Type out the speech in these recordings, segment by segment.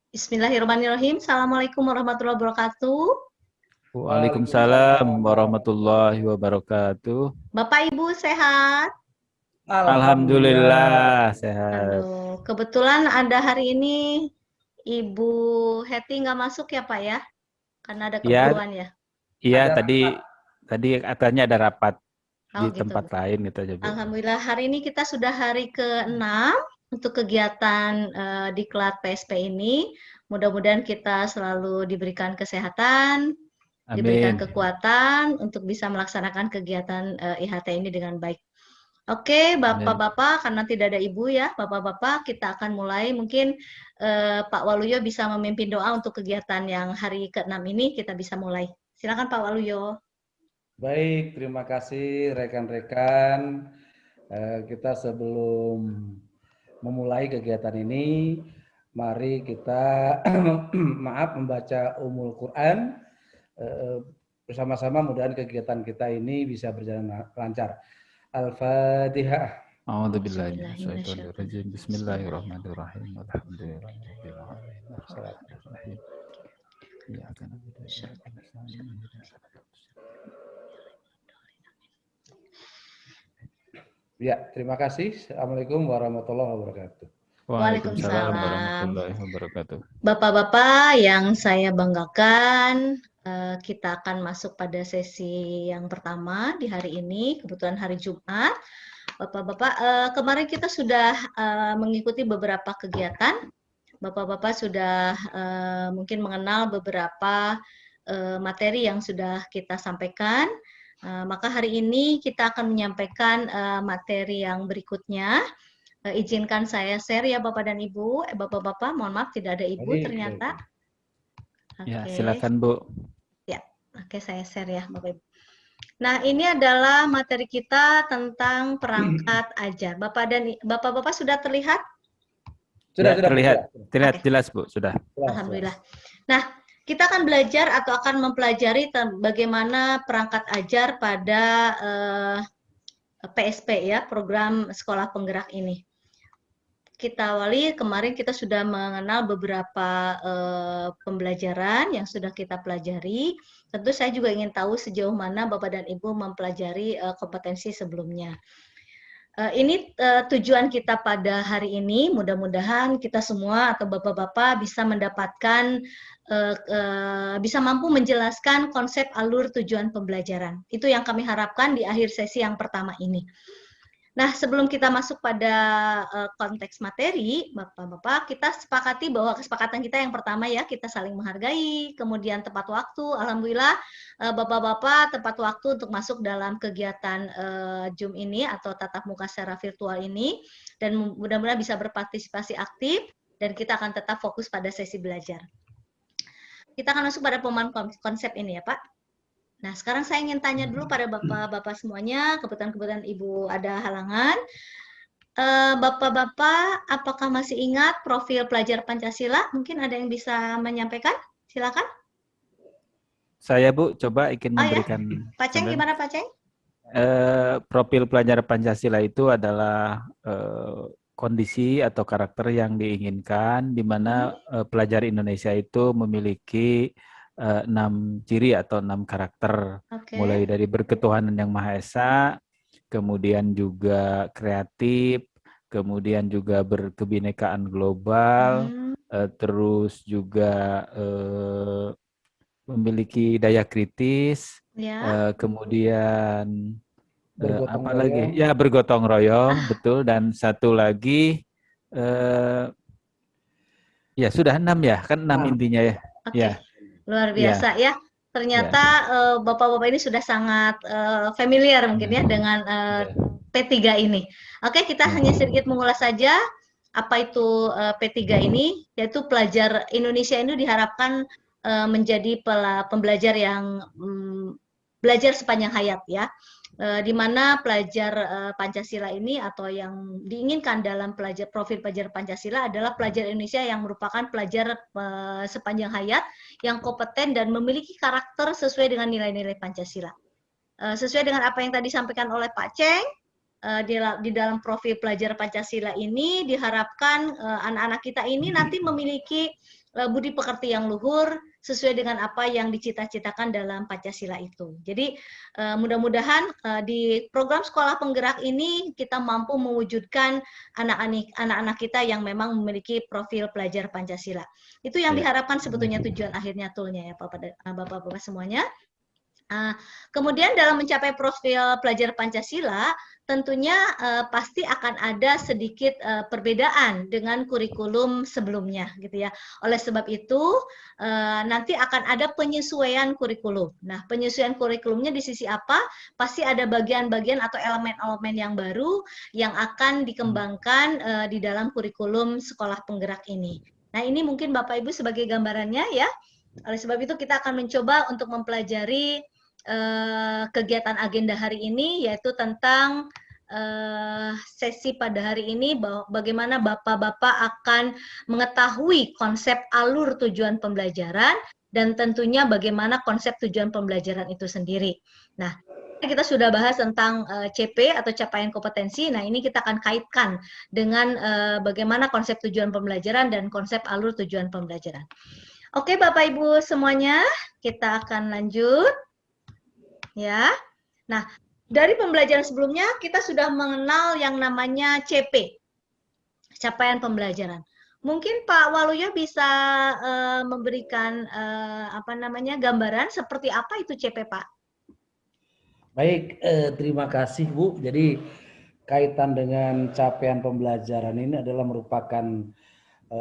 Bismillahirrahmanirrahim. Assalamualaikum warahmatullahi wabarakatuh. Waalaikumsalam warahmatullahi wabarakatuh. Bapak Ibu sehat? Alhamdulillah sehat. Aduh, kebetulan ada hari ini Ibu Heti nggak masuk ya Pak ya? Karena ada Iya, keperluan ya? iya tadi katanya ada rapat Oh di gitu. tempat lain gitu aja, Bu. Alhamdulillah hari ini kita sudah hari ke-6 untuk kegiatan Diklat PSP ini. Mudah-mudahan kita selalu diberikan kesehatan, diberikan Amin. kekuatan untuk bisa melaksanakan kegiatan IHT ini dengan baik. Oke, Amin. Bapak-Bapak, karena tidak ada Ibu ya, Bapak-Bapak, kita akan mulai. Mungkin Pak Waluyo bisa memimpin doa untuk kegiatan yang hari ke-6 ini, kita bisa mulai. Silakan Pak Waluyo. Baik, terima kasih rekan-rekan. Kita sebelum memulai kegiatan ini, mari kita membaca Ummul Quran bersama-sama. Mudah-mudahan kegiatan kita ini bisa berjalan lancar. Al-Fatihah. A'udzubillahi minasyaitonirrajim. Bismillahirrahmanirrahim. Alhamdulillahirabbil alamin. Arrahmanirrahim. Iyyaka na'budu wa iyyaka nasta'in. Ya, terima kasih. Assalamualaikum warahmatullahi wabarakatuh. Waalaikumsalam warahmatullahi wabarakatuh. Bapak-bapak yang saya banggakan, kita akan masuk pada sesi yang pertama di hari ini, kebetulan hari Jumat. Bapak-bapak, kemarin kita sudah mengikuti beberapa kegiatan. Bapak-bapak sudah mungkin mengenal beberapa materi yang sudah kita sampaikan. Maka hari ini kita akan menyampaikan materi yang berikutnya. Izinkan saya share ya Bapak dan Ibu. Bapak-bapak, mohon maaf tidak ada Ibu ternyata. Ya, silakan Bu. Ya, oke saya share ya Bapak Ibu. Nah, ini adalah materi kita tentang perangkat ajar. Bapak-bapak sudah terlihat? Sudah terlihat jelas Bu, sudah. Alhamdulillah. Nah, kita akan belajar atau akan mempelajari bagaimana perangkat ajar pada PSP ya, program sekolah penggerak ini. Kita awali, kemarin kita sudah mengenal beberapa pembelajaran yang sudah kita pelajari. Tentu saya juga ingin tahu sejauh mana Bapak dan Ibu mempelajari kompetensi sebelumnya. Ini tujuan kita pada hari ini, mudah-mudahan kita semua atau bapak-bapak bisa mendapatkan, bisa mampu menjelaskan konsep alur tujuan pembelajaran. Itu yang kami harapkan di akhir sesi yang pertama ini. Nah, sebelum kita masuk pada konteks materi, Bapak-bapak, kita sepakati bahwa kesepakatan kita yang pertama ya, kita saling menghargai, kemudian tepat waktu, alhamdulillah Bapak-bapak tepat waktu untuk masuk dalam kegiatan Zoom ini atau tatap muka secara virtual ini, dan mudah-mudahan bisa berpartisipasi aktif, dan kita akan tetap fokus pada sesi belajar. Kita akan masuk pada pemahaman konsep ini ya Pak. Nah, sekarang saya ingin tanya dulu pada Bapak-bapak semuanya, kebetulan Ibu ada halangan. Bapak-bapak, apakah masih ingat profil pelajar Pancasila? Mungkin ada yang bisa menyampaikan? Silakan. Saya Bu, coba ingin memberikan. Ya? Pak Ceng, gimana Pak Ceng? Profil pelajar Pancasila itu adalah kondisi atau karakter yang diinginkan, di mana pelajar Indonesia itu memiliki 6 ciri atau 6 karakter, mulai dari berketuhanan yang Maha Esa, kemudian juga kreatif, kemudian juga berkebinekaan global, terus juga memiliki daya kritis, kemudian apa lagi? Ya, bergotong royong, betul. Dan satu lagi, ya sudah 6 ya, kan 6 intinya ya. Ya. Luar biasa ya. Ternyata Bapak-bapak ini sudah sangat familiar mungkin ya dengan P3 ini. Oke, kita hanya sedikit mengulas saja apa itu P3 ini, yaitu pelajar Indonesia ini diharapkan menjadi pembelajar yang belajar sepanjang hayat ya. Di mana pelajar Pancasila ini atau yang diinginkan dalam profil pelajar Pancasila adalah pelajar Indonesia yang merupakan pelajar sepanjang hayat yang kompeten dan memiliki karakter sesuai dengan nilai-nilai Pancasila. Sesuai dengan apa yang tadi disampaikan oleh Pak Ceng, di dalam profil pelajar Pancasila ini diharapkan anak-anak kita ini nanti memiliki budi pekerti yang luhur sesuai dengan apa yang dicita-citakan dalam Pancasila itu. Jadi mudah-mudahan di program sekolah penggerak ini kita mampu mewujudkan anak-anak kita yang memang memiliki profil pelajar Pancasila. Itu yang diharapkan sebetulnya tujuan akhirnya toolnya ya Bapak-Bapak semuanya. Kemudian dalam mencapai profil pelajar Pancasila, tentunya pasti akan ada sedikit perbedaan dengan kurikulum sebelumnya, gitu ya. Oleh sebab itu, nanti akan ada penyesuaian kurikulum. Nah, penyesuaian kurikulumnya di sisi apa? Pasti ada bagian-bagian atau elemen-elemen yang baru yang akan dikembangkan di dalam kurikulum sekolah penggerak ini. Nah, ini mungkin Bapak Ibu sebagai gambarannya ya. Oleh sebab itu kita akan mencoba untuk mempelajari kegiatan agenda hari ini, yaitu tentang sesi pada hari ini bagaimana Bapak-Bapak akan mengetahui konsep alur tujuan pembelajaran dan tentunya bagaimana konsep tujuan pembelajaran itu sendiri. Nah, kita sudah bahas tentang CP atau capaian kompetensi. Nah, ini kita akan kaitkan dengan bagaimana konsep tujuan pembelajaran dan konsep alur tujuan pembelajaran. Oke, Bapak Ibu semuanya, kita akan lanjut. Ya. Nah, dari pembelajaran sebelumnya kita sudah mengenal yang namanya CP, capaian pembelajaran. Mungkin Pak Waluyo bisa memberikan gambaran seperti apa itu CP, Pak? Baik, terima kasih Bu. Jadi kaitan dengan capaian pembelajaran ini adalah merupakan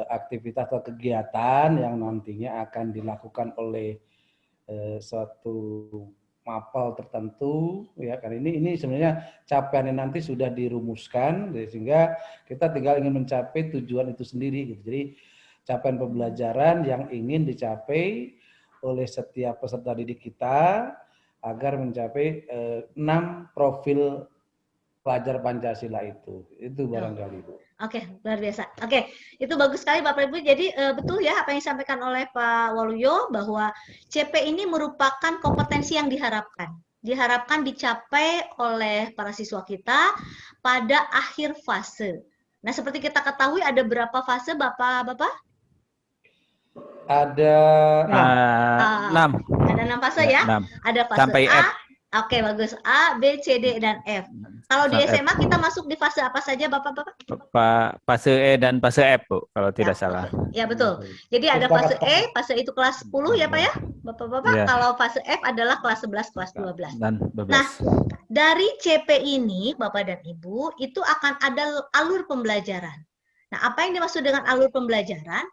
aktivitas atau kegiatan yang nantinya akan dilakukan oleh suatu mapel tertentu ya, karena ini sebenarnya capaiannya nanti sudah dirumuskan sehingga kita tinggal ingin mencapai tujuan itu sendiri gitu. Jadi capaian pembelajaran yang ingin dicapai oleh setiap peserta didik kita agar mencapai 6 profil pelajar Pancasila itu barangkali Bu. Oke, luar biasa. Oke, itu bagus sekali Bapak Ibu. Jadi betul ya apa yang disampaikan oleh Pak Waluyo bahwa CP ini merupakan kompetensi yang diharapkan dicapai oleh para siswa kita pada akhir fase. Nah, seperti kita ketahui ada berapa fase Bapak-Bapak? Ada 6. Ada 6 fase ya? 6. Ada fase sampai A. F. Oke, bagus. A, B, C, D, dan F. Kalau di SMA kita masuk di fase apa saja, Bapak-Bapak? Fase E dan fase F, Bu, kalau tidak salah. Ya, betul. Jadi ada fase E, fase itu kelas 10 ya, Pak ya? Bapak-Bapak, ya. Kalau fase F adalah kelas 11, kelas 12. Dan 12. Nah, dari CP ini, Bapak dan Ibu, itu akan ada alur pembelajaran. Nah, apa yang dimaksud dengan alur pembelajaran?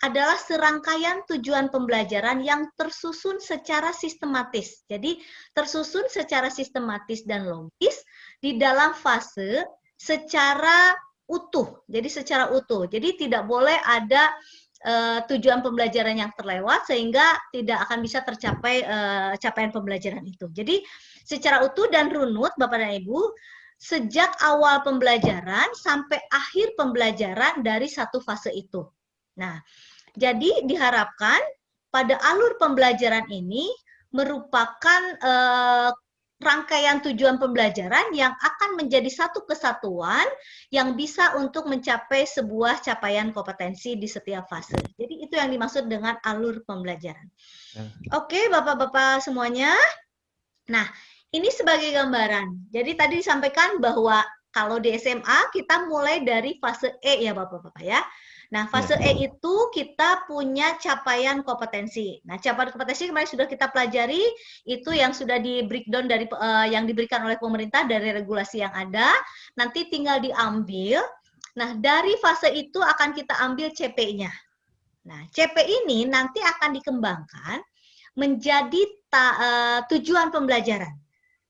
Adalah serangkaian tujuan pembelajaran yang tersusun secara sistematis. Jadi, tersusun secara sistematis dan logis di dalam fase secara utuh. Jadi, secara utuh. Jadi, tidak boleh ada tujuan pembelajaran yang terlewat sehingga tidak akan bisa tercapai capaian pembelajaran itu. Jadi, secara utuh dan runut, Bapak dan Ibu, sejak awal pembelajaran sampai akhir pembelajaran dari satu fase itu. Nah, jadi diharapkan pada alur pembelajaran ini merupakan rangkaian tujuan pembelajaran yang akan menjadi satu kesatuan yang bisa untuk mencapai sebuah capaian kompetensi di setiap fase. Jadi itu yang dimaksud dengan alur pembelajaran. Oke, Bapak-Bapak semuanya. Nah, ini sebagai gambaran. Jadi tadi disampaikan bahwa kalau di SMA kita mulai dari fase E ya Bapak-Bapak ya. Nah, fase E itu kita punya capaian kompetensi. Nah, capaian kompetensi kemarin sudah kita pelajari, itu yang sudah di breakdown dari yang diberikan oleh pemerintah dari regulasi yang ada. Nanti tinggal diambil. Nah, dari fase itu akan kita ambil CP-nya. Nah, CP ini nanti akan dikembangkan menjadi tujuan pembelajaran.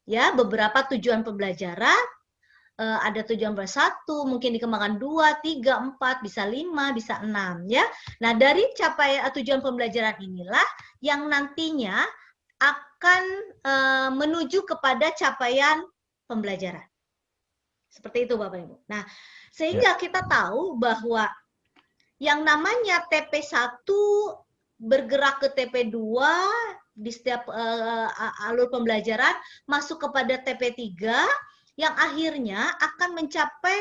Ya, beberapa tujuan pembelajaran. Ada tujuan bersatu, mungkin dikembangkan 2, 3, 4, bisa 5, bisa 6 ya. Nah, dari capaian tujuan pembelajaran inilah yang nantinya akan menuju kepada capaian pembelajaran. Seperti itu Bapak Ibu. Nah, sehingga kita tahu bahwa yang namanya TP1 bergerak ke TP2 di setiap alur pembelajaran masuk kepada TP3 yang akhirnya akan mencapai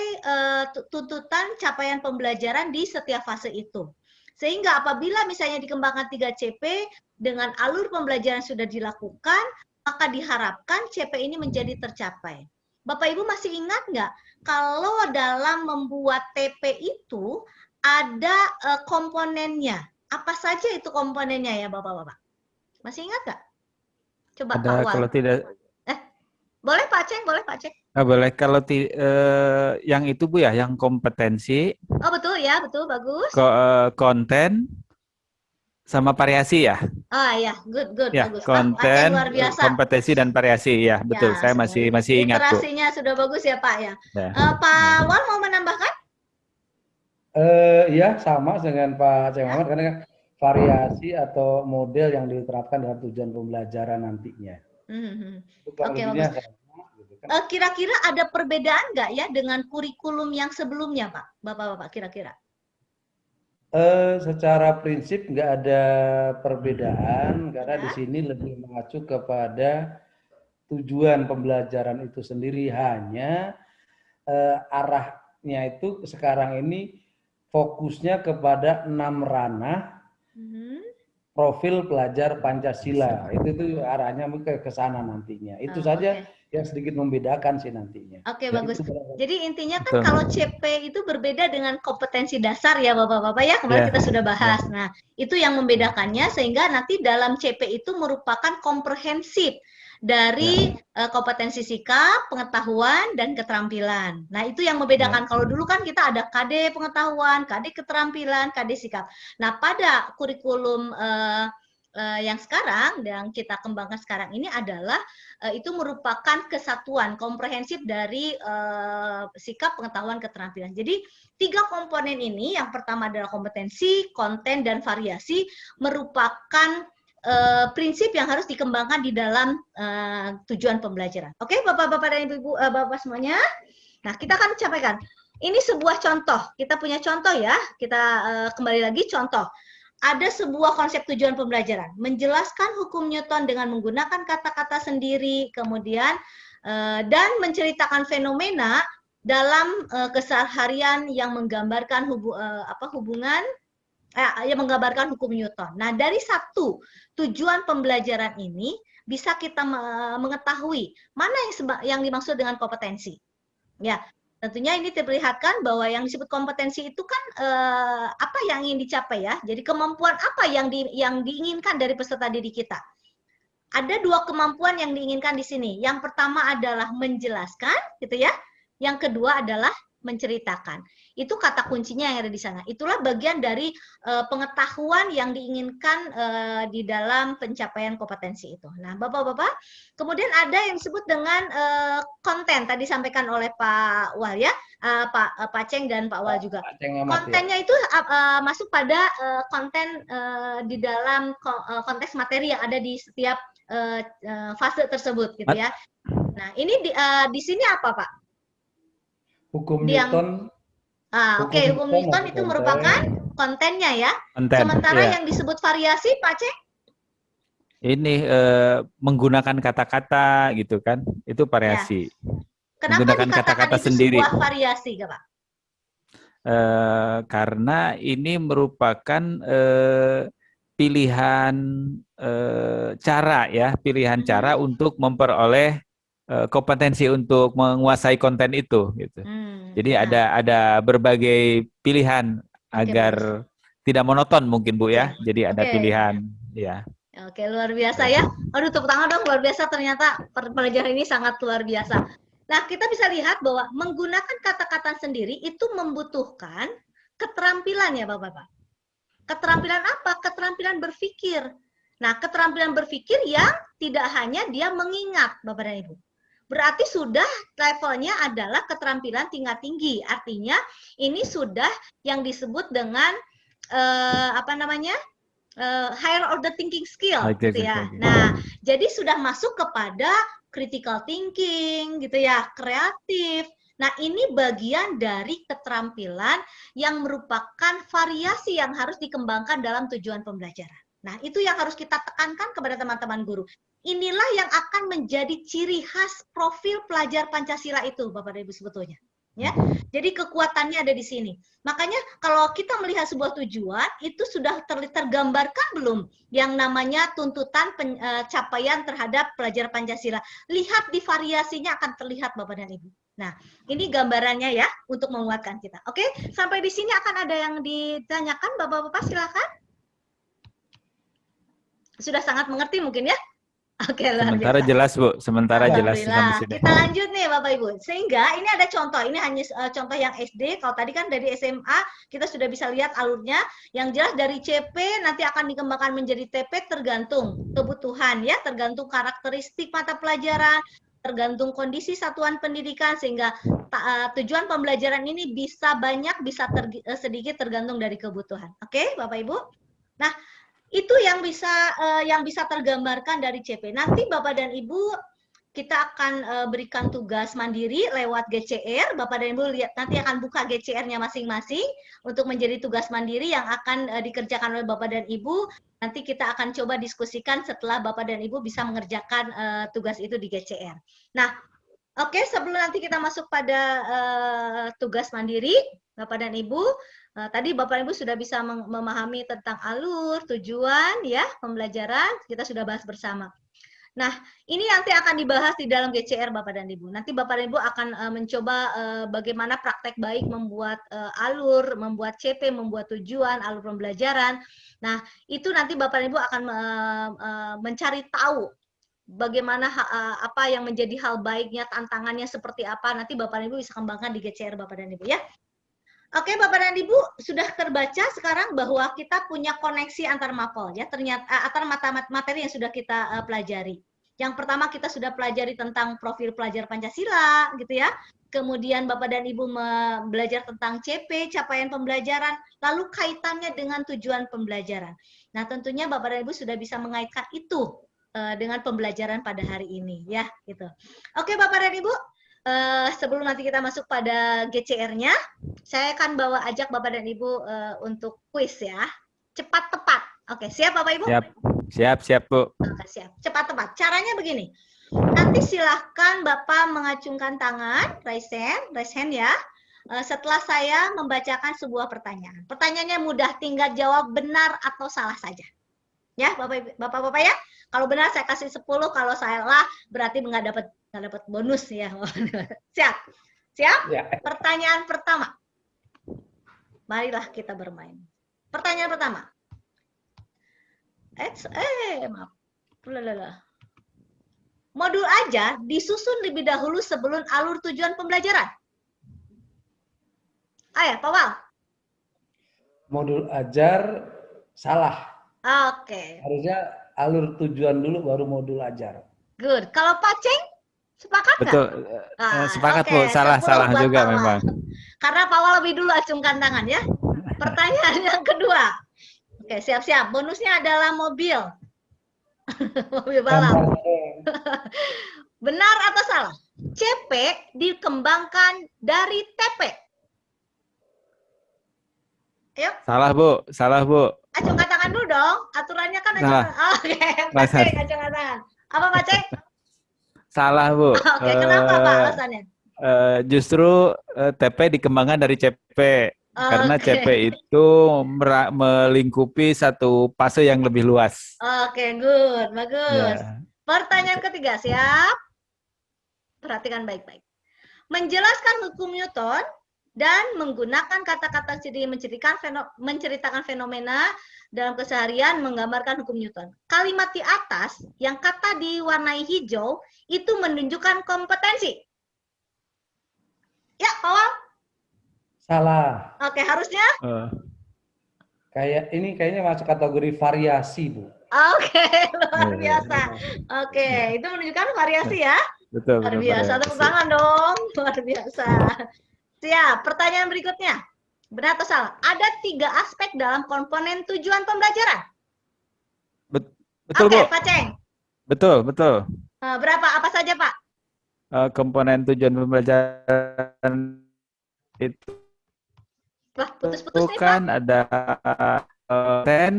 tuntutan capaian pembelajaran di setiap fase itu. Sehingga apabila misalnya dikembangkan 3CP dengan alur pembelajaran sudah dilakukan, maka diharapkan CP ini menjadi tercapai. Bapak Ibu masih ingat nggak kalau dalam membuat TP itu ada komponennya? Apa saja itu komponennya ya Bapak-Bapak? Masih ingat nggak? Coba Ada Pak Wal. kalau tidak Boleh Pak Ceng, boleh Pak Ceng. boleh kalau yang itu Bu ya, yang kompetensi, Oh betul ya, betul, bagus. konten sama variasi ya. Ah ya, good, Ya, bagus. Pak Ceng konten, luar biasa. kompetensi dan variasi ya, betul. Ya, Saya masih ingat Bu. literasinya sudah bagus ya Pak ya. Ya. Pak Wal mau menambahkan? Ya sama dengan Pak Ceng Muhammad, karena kan variasi atau model yang diterapkan dalam tujuan pembelajaran nantinya. Oke, bagus. Kira-kira ada perbedaan nggak ya dengan kurikulum yang sebelumnya, Pak? Bapak-bapak, kira-kira? Secara prinsip nggak ada perbedaan, karena di sini lebih mengacu kepada tujuan pembelajaran itu sendiri, hanya arahnya itu sekarang ini fokusnya kepada 6 ranah profil pelajar Pancasila. Itu arahnya ke sana nantinya. Itu saja yang sedikit membedakan sih nantinya. Oke, bagus. Jadi intinya kan kalau CP itu berbeda dengan kompetensi dasar ya Bapak-bapak ya, kemarin kita sudah bahas. Nah, itu yang membedakannya sehingga nanti dalam CP itu merupakan komprehensif dari kompetensi sikap, pengetahuan, dan keterampilan. Nah, itu yang membedakan. Kalau dulu kan kita ada KD pengetahuan, KD keterampilan, KD sikap. Nah, pada kurikulum yang sekarang, yang kita kembangkan sekarang ini adalah itu merupakan kesatuan komprehensif dari sikap, pengetahuan, keterampilan. Jadi, 3 komponen ini, yang pertama adalah kompetensi, konten, dan variasi, merupakan prinsip yang harus dikembangkan di dalam tujuan pembelajaran. Oke, Bapak-bapak dan Ibu-ibu, Bapak semuanya. Nah, kita akan sampaikan. Ini sebuah contoh. Kita punya contoh ya. Kita kembali lagi contoh. Ada sebuah konsep tujuan pembelajaran. Menjelaskan hukum Newton dengan menggunakan kata-kata sendiri, kemudian dan menceritakan fenomena dalam keseharian yang menggambarkan hubungan yang menggambarkan hukum Newton. Nah, dari satu tujuan pembelajaran ini bisa kita mengetahui mana yang dimaksud dengan kompetensi. Ya, tentunya ini diperlihatkan bahwa yang disebut kompetensi itu kan apa yang ingin dicapai ya. Jadi kemampuan apa yang diinginkan dari peserta didik kita. Ada 2 kemampuan yang diinginkan di sini. Yang pertama adalah menjelaskan, gitu ya. Yang kedua adalah menceritakan. Itu kata kuncinya yang ada di sana. Itulah bagian dari pengetahuan yang diinginkan di dalam pencapaian kompetensi itu. Nah, Bapak-bapak, kemudian ada yang disebut dengan konten. Tadi disampaikan oleh Pak Wal ya, Pak Ceng dan Pak Wal juga. Kontennya itu masuk pada konten di dalam konteks materi yang ada di setiap fase tersebut, gitu ya. Nah, ini di sini apa, Pak? Hukum Newton. Hukum Newton itu merupakan kontennya ya. Sementara yang disebut variasi, Pak Ceng? Ini menggunakan kata-kata gitu kan, itu variasi. Kenapa menggunakan kata-kata sendiri. Sebuah variasi, Pak? Karena ini merupakan pilihan cara ya, pilihan cara untuk memperoleh kompetensi untuk menguasai konten itu gitu. Jadi ada berbagai pilihan agar tidak monoton mungkin Bu ya. Jadi ada pilihan ya. Oke, luar biasa ya. Aduh, tepuk tangan dong, luar biasa, ternyata pelajaran ini sangat luar biasa. Nah, kita bisa lihat bahwa menggunakan kata-kata sendiri itu membutuhkan keterampilan ya Bapak-bapak. Keterampilan apa? Keterampilan berpikir. Nah, keterampilan berpikir yang tidak hanya dia mengingat Bapak dan Ibu. Berarti sudah levelnya adalah keterampilan tingkat tinggi. Artinya ini sudah yang disebut dengan higher order thinking skill, gitu ya. Nah, jadi sudah masuk kepada critical thinking, gitu ya, kreatif. Nah, ini bagian dari keterampilan yang merupakan variasi yang harus dikembangkan dalam tujuan pembelajaran. Nah, itu yang harus kita tekankan kepada teman-teman guru. Inilah yang akan menjadi ciri khas profil pelajar Pancasila itu, Bapak dan Ibu sebetulnya. Ya, jadi kekuatannya ada di sini. Makanya kalau kita melihat sebuah tujuan, itu sudah tergambarkan belum yang namanya tuntutan capaian terhadap pelajaran Pancasila. Lihat di variasinya akan terlihat Bapak dan Ibu. Nah, ini gambarannya ya untuk menguatkan kita. Oke, sampai di sini akan ada yang ditanyakan Bapak-bapak, silakan. Sudah sangat mengerti mungkin ya? Oke, sementara jelas Bu, sementara jelas sampai sini. Kita lanjut nih Bapak Ibu. Sehingga ini ada contoh, ini hanya contoh yang SD. Kalau tadi kan dari SMA kita sudah bisa lihat alurnya. Yang jelas dari CP nanti akan dikembangkan menjadi TP tergantung kebutuhan ya, tergantung karakteristik mata pelajaran, tergantung kondisi satuan pendidikan, sehingga tujuan pembelajaran ini bisa banyak, bisa sedikit tergantung dari kebutuhan. Oke, Bapak Ibu. Nah, itu yang bisa tergambarkan dari CP. Nanti Bapak dan Ibu kita akan berikan tugas mandiri lewat GCR. Bapak dan Ibu lihat nanti akan buka GCR-nya masing-masing untuk menjadi tugas mandiri yang akan dikerjakan oleh Bapak dan Ibu. Nanti kita akan coba diskusikan setelah Bapak dan Ibu bisa mengerjakan tugas itu di GCR. Nah, oke, sebelum nanti kita masuk pada tugas mandiri, Bapak dan Ibu, tadi Bapak Ibu sudah bisa memahami tentang alur, tujuan, ya, pembelajaran, kita sudah bahas bersama. Nah, ini nanti akan dibahas di dalam GCR Bapak dan Ibu. Nanti Bapak dan Ibu akan mencoba bagaimana praktek baik membuat alur, membuat CP, membuat tujuan, alur pembelajaran. Nah, itu nanti Bapak dan Ibu akan mencari tahu bagaimana apa yang menjadi hal baiknya, tantangannya seperti apa. Nanti Bapak dan Ibu bisa kembangkan di GCR Bapak dan Ibu ya. Oke, Bapak dan Ibu, sudah terbaca sekarang bahwa kita punya koneksi antar mapel ya, ternyata antar materi yang sudah kita pelajari. Yang pertama kita sudah pelajari tentang profil pelajar Pancasila gitu ya. Kemudian Bapak dan Ibu belajar tentang CP, capaian pembelajaran, lalu kaitannya dengan tujuan pembelajaran. Nah, tentunya Bapak dan Ibu sudah bisa mengaitkan itu dengan pembelajaran pada hari ini ya, gitu. Oke, Bapak dan Ibu, sebelum nanti kita masuk pada GCR-nya, saya akan ajak Bapak dan Ibu untuk kuis ya. Cepat tepat. Oke, siap Bapak Ibu? Siap Bu. Oke, siap. Cepat tepat. Caranya begini. Nanti silahkan Bapak mengacungkan tangan, raise hand ya. Setelah saya membacakan sebuah pertanyaan. Pertanyaannya mudah, tinggal jawab benar atau salah saja. Ya, Bapak-bapak ya. Kalau benar saya kasih 10, kalau salah berarti nggak dapat bonus ya. Siap? Ya. Pertanyaan pertama. Marilah kita bermain. Pertanyaan pertama. Maaf. Modul ajar disusun lebih dahulu sebelum alur tujuan pembelajaran. Ayo, Pak Wal. Modul ajar salah. Oke. Harusnya alur tujuan dulu baru modul ajar. Good. Kalau Pak Ceng, sepakat nggak? Betul. Sepakat Bu, salah juga memang. Karena Pak Wal lebih dulu acungkan tangan ya. Pertanyaan yang kedua. Oke, siap-siap. Bonusnya adalah mobil. Mobil balap. Benar atau salah? CP dikembangkan dari TP. Ayo. Salah Bu. Acungkan tangan dulu dong. Aturannya kan acungkan. Oke, Pak Ceng acungkan tangan. Apa Pak Ceng? Salah Bu. Oke, kenapa Pak alasannya? Justru TP dikembangkan dari CP. Karena CP itu melingkupi satu fase yang lebih luas. Oke, good. Bagus. Ya. Pertanyaan ketiga, siap? Perhatikan baik-baik. Menjelaskan hukum Newton dan menggunakan kata-kata menceritakan fenomena dalam keseharian menggambarkan hukum Newton. Kalimat di atas yang kata diwarnai hijau itu menunjukkan kompetensi. Ya, Pak. Salah. Oke, harusnya? Kayaknya masuk kategori variasi, Bu. Oke, luar biasa. Oke, itu menunjukkan variasi ya? Betul. Luar biasa, tepuk tangan dong. Luar biasa. Siap, pertanyaan berikutnya. Benar atau salah? Ada 3 aspek dalam komponen tujuan pembelajaran. Betul, Bu. Pak Ceng. Betul. Berapa? Apa saja, Pak? Komponen tujuan pembelajaran itu putus-putus nih, kan Pak. Ada konten,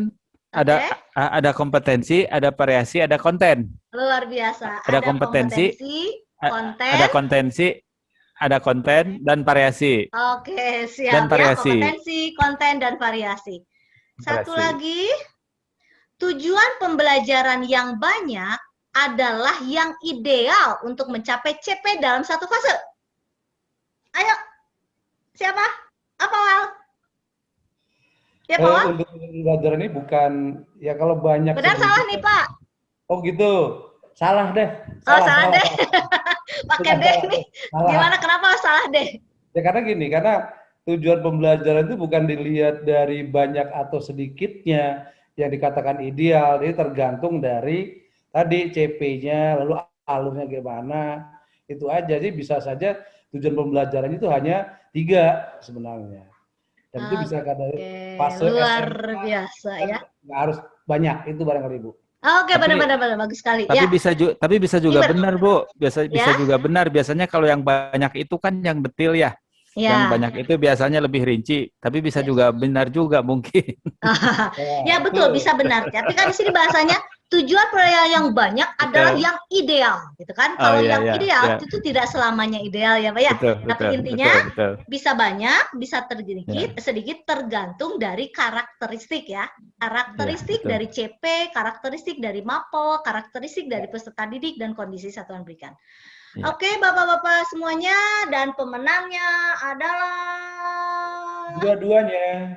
ada kompetensi, ada variasi, ada konten. Luar biasa. Ada kompetensi, konten, ada kontensi, ada konten dan variasi. Oke, siap Dan ya. variasi. Kompetensi, konten, dan variasi. Satu Variasi. lagi, tujuan pembelajaran yang banyak adalah yang ideal untuk mencapai CP dalam satu fase. Ayo, siapa? Apa, Wal? Ya, Pak Wal? Untuk pembelajaran ini bukan, ya kalau banyak. Benar salah nih, Pak? Oh gitu, salah deh. Salah deh. Pakai deh nih. Gimana, kenapa salah deh? Ya karena gini, karena tujuan pembelajaran itu bukan dilihat dari banyak atau sedikitnya yang dikatakan ideal, ini tergantung dari tadi CP-nya, lalu alurnya gimana, itu aja sih. Bisa saja tujuan pembelajaran itu hanya 3 sebenarnya. Dan itu bisa dari fase luar SMA, biasa ya. Nggak harus banyak, itu barangkali Bu. Oke, benar-benar bagus sekali. Tapi ya. tapi bisa juga benar, Bu. Bisa Ya. juga benar. Biasanya kalau yang banyak itu kan yang detail ya. Yang banyak itu biasanya lebih rinci, tapi bisa juga benar juga mungkin. Ya betul, bisa benar. Tapi kan di sini bahasanya tujuan pembelajaran yang banyak adalah yang ideal, gitu kan? Kalau yang ideal itu tidak selamanya ideal ya, Pak ya. Tapi intinya bisa banyak, bisa sedikit tergantung dari karakteristik ya. Karakteristik dari CP, karakteristik dari MAPO, karakteristik dari peserta didik dan kondisi satuan pendidikan. Oke, Bapak-bapak semuanya, dan pemenangnya adalah dua-duanya.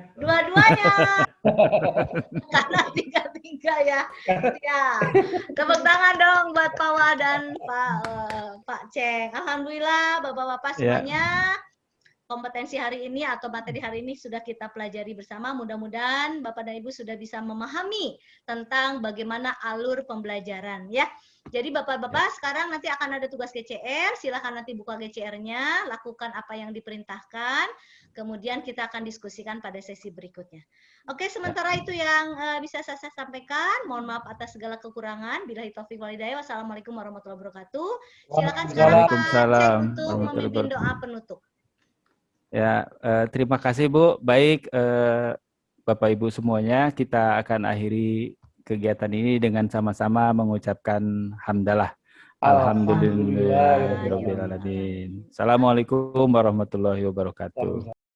Karena 3-3 ya. Ya. Tepuk tangan dong buat Pak Wal dan Pak Ceng. Alhamdulillah Bapak-bapak semuanya. Kompetensi hari ini atau materi hari ini sudah kita pelajari bersama. Mudah-mudahan Bapak dan Ibu sudah bisa memahami tentang bagaimana alur pembelajaran ya. Jadi Bapak-bapak sekarang nanti akan ada tugas GCR. Silakan nanti buka GCR-nya, lakukan apa yang diperintahkan. Kemudian kita akan diskusikan pada sesi berikutnya. Oke, sementara itu yang bisa saya sampaikan. Mohon maaf atas segala kekurangan. Billahi taufiq wal hidayah. Wassalamualaikum warahmatullahi wabarakatuh. Silakan sekarang Pak Ceng untuk memimpin doa penutup. Ya, terima kasih Bu. Baik, Bapak Ibu semuanya, kita akan akhiri kegiatan ini dengan sama-sama mengucapkan hamdalah. Alhamdulillahirabbil alamin. Assalamualaikum warahmatullahi wabarakatuh.